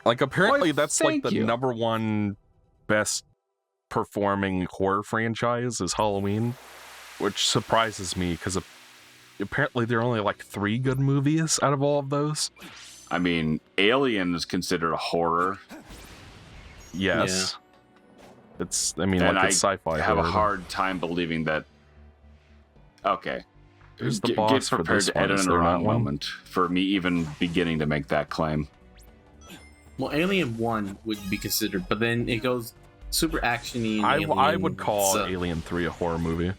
Like, apparently that's like thank the you. number one best performing horror franchise is Halloween, which surprises me because apparently there are only like 3 good movies out of all of those. I mean, Alien is considered a horror. Yes. It's, I mean, And like, it's sci-fi. I have horror. a hard time believing that. Okay. Who's the Get boss for prepared this to one? edit Is in the there wrong not one? moment for me even beginning to make that claim. Well, Alien 1 would be considered, but then it goes super actiony. And I would call so, Alien 3 a horror movie.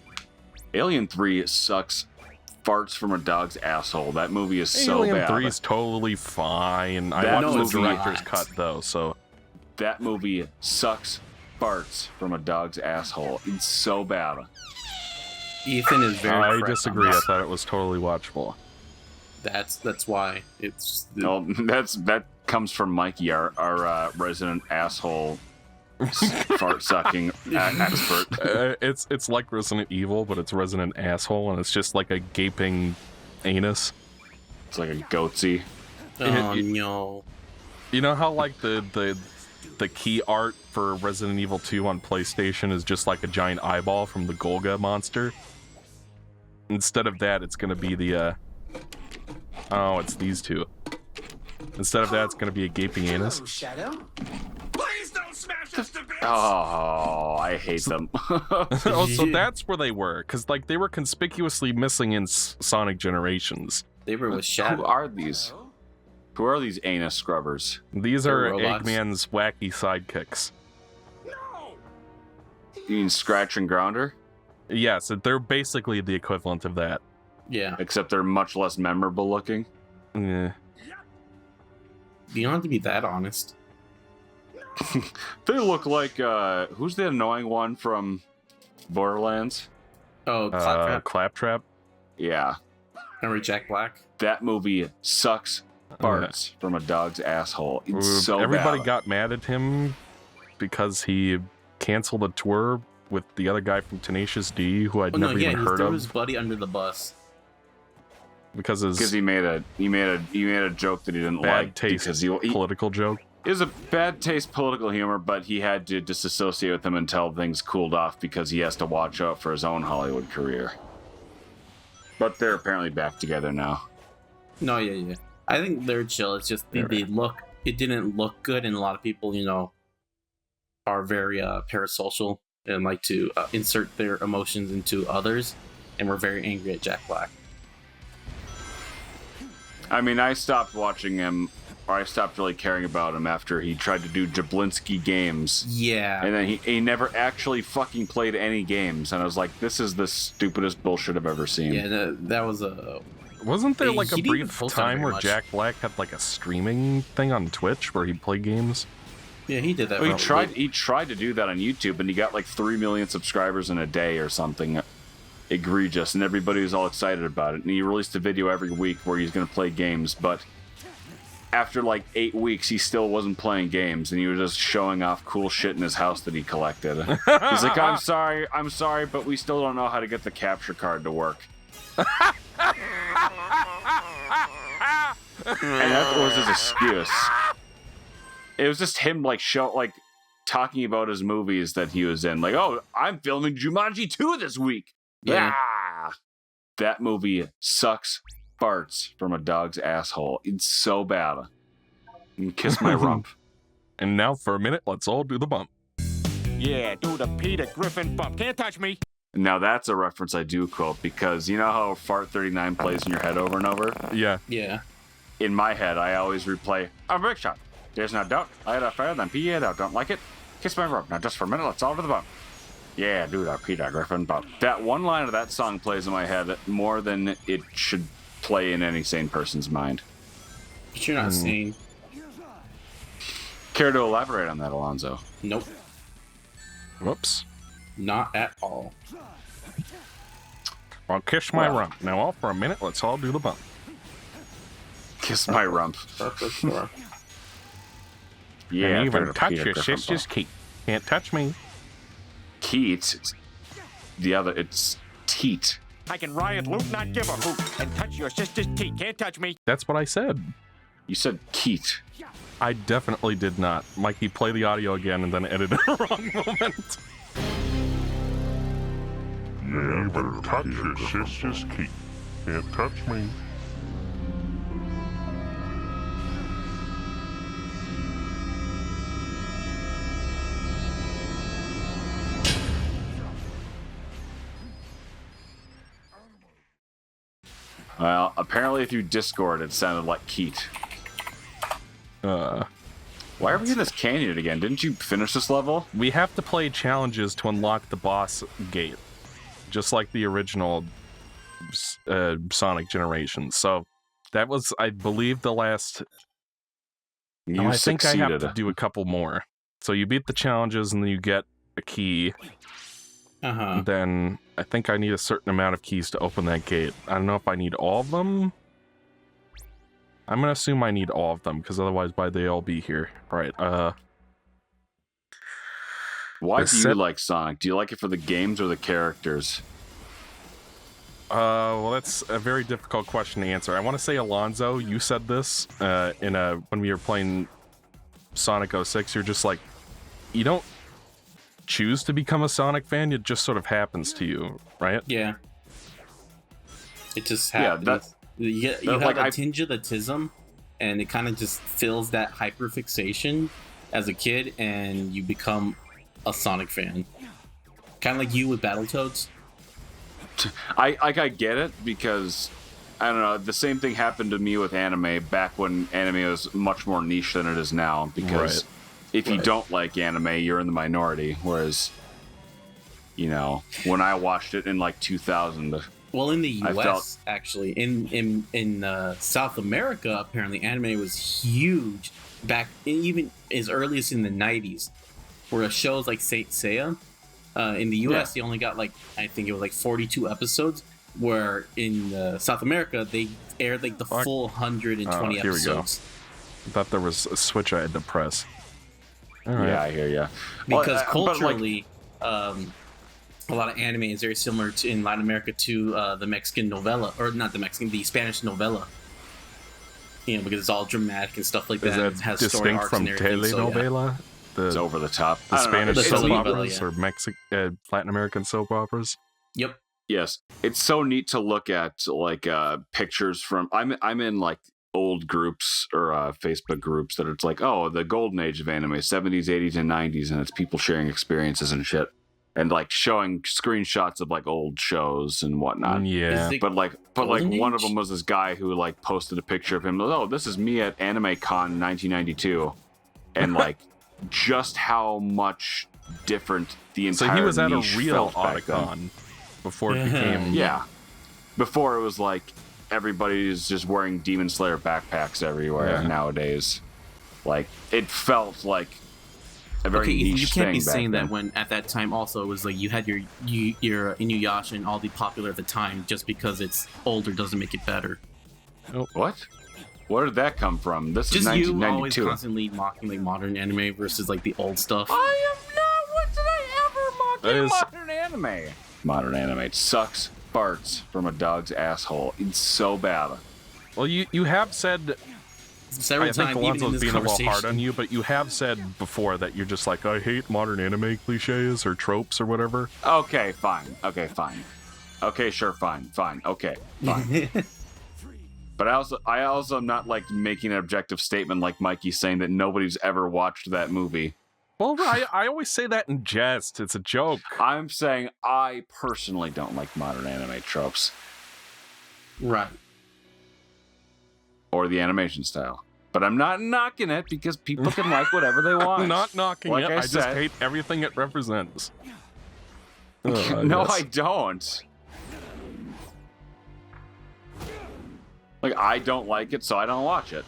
Alien 3 sucks farts from a dog's asshole. That movie is so Alien bad. 3 is totally fine. I That watched the movie- director's cut, though, so... That movie sucks farts from a dog's asshole. It's so bad. Ethan is very. I correct disagree. on I this. thought it was totally watchable. That's why it's. No, that comes from Mikey, our resident asshole fart sucking expert. It's like Resident Evil, but it's Resident Asshole, and it's just like a gaping anus. It's like a goatsy. Oh no! You know how like the key art for Resident Evil 2 on PlayStation is just like a giant eyeball from the Golga monster? Instead of that, it's gonna be the oh, it's these two. Instead of that, it's gonna be a gaping anus. Please don't smash us to bits! Oh, I hate them. Oh, so that's where they were, because like they were conspicuously missing in Sonic Generations. They were with Who Shadow. are these? Who are these anus scrubbers? These They're are robots. Eggman's wacky sidekicks. No! You mean Scratch and Grounder? Yes, they're basically the equivalent of that. Yeah, Except they're much less memorable looking. Yeah. you don't have to be that honest. They look like, who's the annoying one from Borderlands? Oh, Claptrap. Claptrap. Yeah. Remember Jack Black? That movie sucks farts from a dog's asshole. It's so Everybody bad. got mad at him because he canceled a tour with the other guy from Tenacious D, who I'd Oh no, never yeah, even he heard threw of, his buddy under the bus. because Because his he made a joke that he didn't bad like. taste Because he political joke. it was a bad taste political humor, but he had to disassociate with them until things cooled off because he has to watch out for his own Hollywood career. But they're apparently back together now. No, yeah. I think they're chill. It's just They're they look. It didn't look good, and a lot of people, are very parasocial and like to insert their emotions into others, and were very angry at Jack Black. I mean, I stopped watching him, or I stopped really caring about him after he tried to do Jablinski games. Yeah, And then he never actually fucking played any games. And I was like, this is the stupidest bullshit I've ever seen. yeah. That was a. Wasn't there He like a didn't brief post on time very where much. Jack Black had like a streaming thing on Twitch where he'd play games? Yeah, he did that. Well, for a he tried to do that on YouTube, and he got like 3 million subscribers in a day or something egregious, and everybody was all excited about it. And he released a video every week where he's going to play games, but after like 8 weeks, he still wasn't playing games, and he was just showing off cool shit in his house that he collected. He's like, I'm sorry, but we still don't know how to get the capture card to work. And that was his excuse. It was just him talking about his movies that he was in. Like, oh, I'm filming Jumanji 2 this week. Yeah. Yeah. That movie sucks farts from a dog's asshole. It's so bad. You can kiss my rump. And now for a minute, let's all do the bump. Yeah, do the Peter Griffin bump. Can't touch me. Now that's a reference I do quote, because you know how Fart 39 plays in your head over and over? Yeah. Yeah. In my head, I always replay, I'm Rick Shot. There's no doubt. I had a affair, then P.A. Don't like it. Kiss my rump. Now just for a minute, let's all do the bump. Yeah, do the Peter Griffin bump. That one line of that song plays in my head more than it should play in any sane person's mind. But you're not sane. Care to elaborate on that, Alonzo? Nope. Whoops. Not at all. Well, kiss my Well. rump. Now all for a minute, let's all do the bump. Kiss my rump. That's for sure. Yeah, and do even the touch Peter your Griffin sister's bump. key. Can't touch me. Keat. It's teat. I can riot, loot, not give a hoot, and touch your sister's teeth. Can't touch me. That's what I said. You said Keat. I definitely did not. Mikey, play the audio again and then edit the wrong moment. Yeah, but touch your sister's key. Can't touch me. Well, apparently through Discord it sounded like Keat. Why are we in this canyon again? Didn't you finish this level? We have to play challenges to unlock the boss gate, just like the original Sonic generation. So that was, I believe, the last. You I think I have succeeded. to do a couple more. So you beat the challenges and then you get a key. Uh-huh. Then I think I need a certain amount of keys to open that gate. I don't know if I need all of them. I'm gonna assume I need all of them, because otherwise why'd they all be here? Alright, Why do you set- like Sonic? Do you like it for the games or the characters? well, that's a very difficult question to answer. I want to say, Alonzo, you said this when we were playing Sonic 06. You're just like, you don't choose to become a Sonic fan, it just sort of happens to you, right? Yeah. It just Yeah, happens. that's- you that, have like, a I- tinge of autism, and it kind of just fills that hyperfixation as a kid, and you become a Sonic fan. Kind of like you with Battletoads. I get it, because I don't know, the same thing happened to me with anime back when anime was much more niche than it is now, because if you don't like anime, you're in the minority, whereas, you know, when I watched it in like 2000, Well, in the I U.S., felt- actually, in South America, apparently anime was huge back even as early as in the 90s, where shows like Saint Seiya, in the U.S. they only got like, I think it was like 42 episodes, where in South America they aired like the full 120 here we go. episodes. I thought there was a switch I had to press. Alright. yeah, I hear ya. Because Well, but, like, culturally, a lot of anime is very similar to in Latin America to the Mexican novella, or not the Mexican, the Spanish novella. You know, because it's all dramatic and stuff like Is that. that It has story distinct arcs from and everything. So, yeah. telenovela? it's The over the top. the I don't know, Spanish it's soap like- operas yeah. or Latin American soap operas? Yep. Yes, it's so neat to look at like pictures from. I'm in like old groups or Facebook groups that it's like, oh, the golden age of anime, 70s, 80s, and 90s, and it's people sharing experiences and shit, and like showing screenshots of like old shows and whatnot. Yeah. Is it- But like Golden one of Age? them was this guy who like posted a picture of him. Oh, this is me at Anime Con 1992, and like just how much different the So entire he was at a niche real felt back then. Otakon before it became... Yeah. Before it was like everybody's just wearing Demon Slayer backpacks everywhere Yeah. nowadays. Like it felt like a very Okay, niche you can't be thing back saying then. that when at that time also it was like you had your Inuyasha and all the popular at the time. Just because it's older doesn't make it better. What? Where did that come from? This Just is you always 1992. constantly mocking like modern anime versus like the old stuff. I am not. What did I ever mock That in is- modern anime? Modern anime it sucks farts from a dog's asshole. It's so bad. Well, you have said... Several I think times, even in Alonso's this being a little hard conversation. on you, but you have said before that you're just like, I hate modern anime cliches or tropes or whatever. Okay, fine. Okay, fine. Okay, sure, fine. Okay, fine. But I also am not like making an objective statement like Mikey saying that nobody's ever watched that movie. Well, I always say that in jest. It's a joke. I'm saying I personally don't like modern anime tropes Right. or the animation style. But I'm not knocking it because people can like whatever they want. I'm not knocking Like it. I I just said- hate everything it represents. No, I don't. Like, I don't like it, so I don't watch it.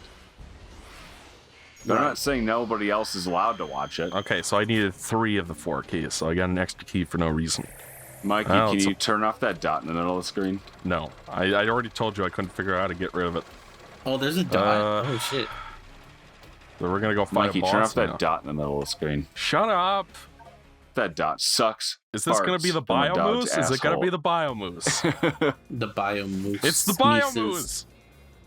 But I'm Right. not saying nobody else is allowed to watch it. Okay, so I needed 3 of the 4 keys, so I got an extra key for no reason. Mikey, Oh, can it's you a- turn off that dot in the middle of the screen? No, I already told you I couldn't figure out how to get rid of it. Oh, there's a dot. Oh shit. So we're gonna go find Mikey, a boss turn off that now. dot in the middle of the screen. Shut up! That dot sucks. Is this gonna be the farts from a dog's Biomoose? Is it gonna be asshole. the Biomoose? The Biomoose. It's the nieces.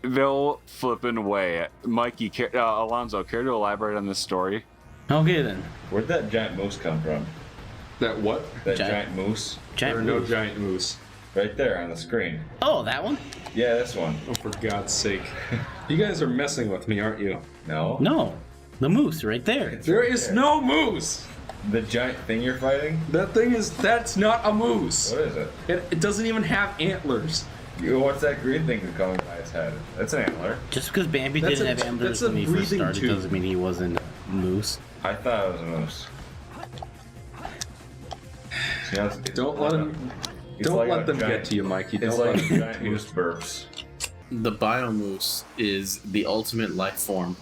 Biomoose! No flipping way. Mikey, Alonzo, care to elaborate on this story? Okay then. Where'd that giant moose come from? That what? That Giant- giant moose? There are no giant moose. Right there on the screen. Oh, that one? Yeah, this one. Oh, for God's sake. You guys are messing with me, aren't you? No. No, the moose right there. There is no moose! The giant thing you're fighting? That's not a moose. What is it? It doesn't even have antlers. What's that green thing that's going by his head? That's an antler. Just because Bambi That's didn't a- have antlers that's a when he first breathing started tube. doesn't mean he wasn't a moose. I thought it was a moose. See, Don't let them. It's Don't like let a them giant- get to you, Mikey. It's Don't like let a them giant get to you. moose burps. The Biomoose is the ultimate life form,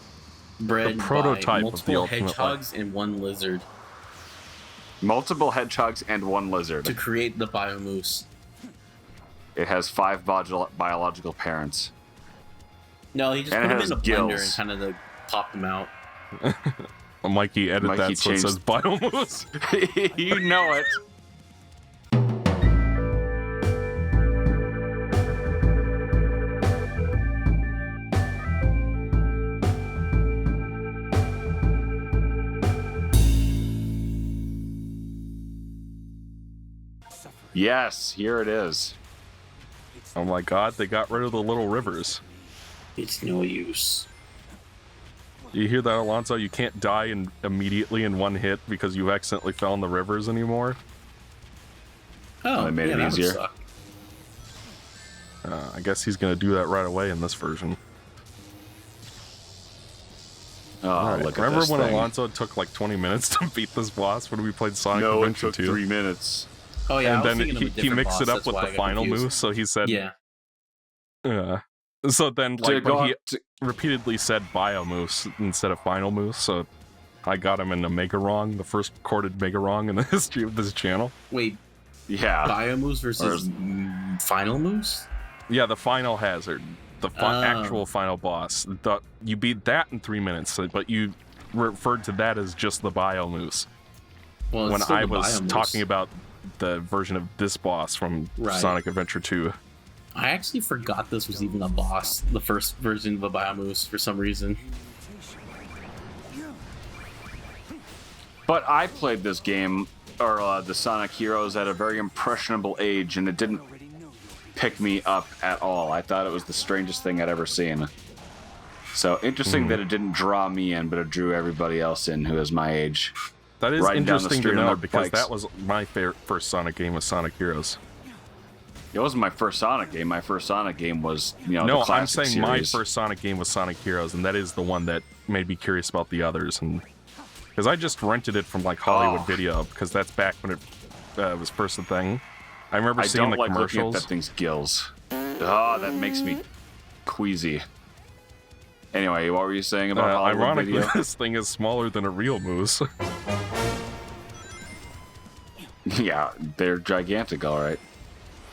bred The prototype by of the multiple ultimate life. hedgehogs and one lizard Multiple hedgehogs and one lizard. to create the Biomoose. It has 5 biological parents. No, he just And put it them has in a blender gills. and kind of like popped them out. Mikey, edit Mikey that so it changed- says Biomoose. You know it. Yes, here it is. Oh my god, they got rid of the little rivers. It's no use. You hear that, Alonso? You can't die immediately in one hit because you accidentally fell in the rivers anymore. Oh, They made yeah, it that would easier. suck. I guess he's gonna do that right away in this version. Oh, Alright, look at remember this when thing. Alonso took like 20 minutes to beat this boss when we played Sonic No, it Adventure took 2? 3 minutes. Oh yeah, And I was then thinking of a he different mixed boss, it up that's with why the I got final confused. move, so he said, Yeah. So then, To like, go but he up to- repeatedly said Biomoose instead of Final Moose, so I got him in a Mega Wrong, the first recorded Mega Wrong in the history of this channel. Wait, yeah. Biomoose versus Final Moose? Yeah, the final hazard, the Oh. actual final boss. You beat that in 3 minutes, but you referred to that as just the Biomoose. Well, it's When still I the was Biomoose. talking about the version of this boss from Right. Sonic Adventure 2. I actually forgot this was even a boss, the first version of the Biomoose, for some reason. But I played this game, or the Sonic Heroes, at a very impressionable age, and it didn't pick me up at all. I thought it was the strangest thing I'd ever seen. So interesting that it didn't draw me in, but it drew everybody else in who is my age. That is Riding down the interesting to street on know their because bikes. that was my first Sonic game was Sonic Heroes. It wasn't my first Sonic game. My first Sonic game was, No, the I'm classic saying my series. first Sonic game was Sonic Heroes, and that is the one that made me curious about the others. And because I just rented it from like Hollywood Oh. Video, because that's back when it was first a thing. I remember I seeing don't the like looking at commercials. that thing's gills. Oh, that makes me queasy. Anyway, what were you saying about Hollywood Ironically, Video? this thing is smaller than a real moose. Yeah, they're gigantic, all right.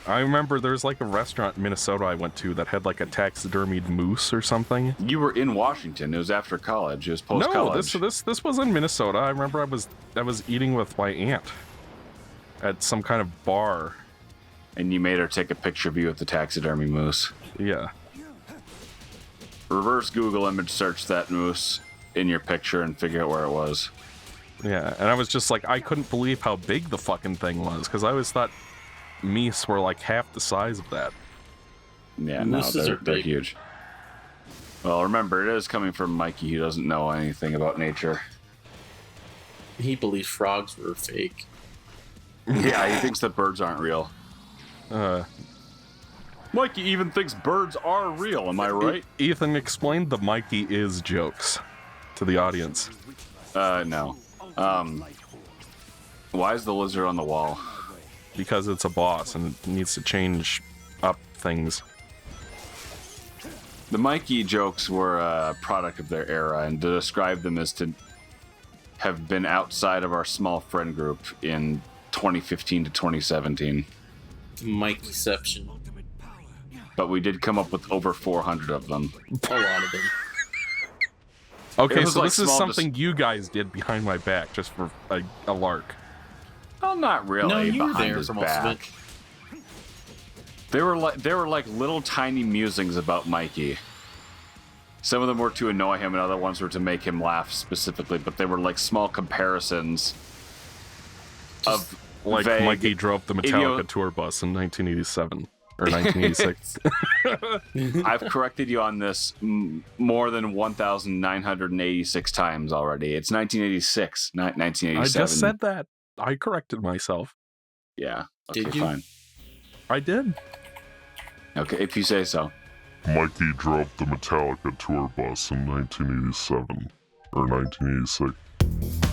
I remember there's like a restaurant in Minnesota I went to that had like a taxidermied moose or something. You were in Washington. It was after college. It was post No, college. this was in Minnesota. I remember I was eating with my aunt at some kind of bar. And you made her take a picture of you with the taxidermy moose. Yeah. Reverse Google image search that moose in your picture and figure out where it was. Yeah, and I was just like, I couldn't believe how big the fucking thing was, because I always thought meese were like half the size of that. Yeah, no, Mooses are they're big. huge. Well, remember, it is coming from Mikey, who doesn't know anything about nature. He believed frogs were fake. Yeah, he thinks that birds aren't real. Mikey even thinks birds are real, am I right? Ethan explained the Mikey is jokes to the audience. No. Why is the lizard on the wall? Because it's a boss and it needs to change up things. The Mikey jokes were a product of their era, and to describe them is to have been outside of our small friend group in 2015 to 2017. Mikeception. But we did come up with over 400 of them. A lot of them. Okay, was so like this is small something you guys did behind my back, just for a lark. Well, not really. No, you were behind there his for most of back. it. They were like little tiny musings about Mikey. Some of them were to annoy him, and other ones were to make him laugh specifically. But they were like small comparisons of Like vague, Mikey drove the Metallica tour bus in 1987 or 1986. I've corrected you on this more than 1,986 times already. It's 1986, not 1987. I just said that. I corrected myself. Yeah. Okay, Did you? fine. I did. Okay, if you say so. Mikey drove the Metallica tour bus in 1987 or 1986.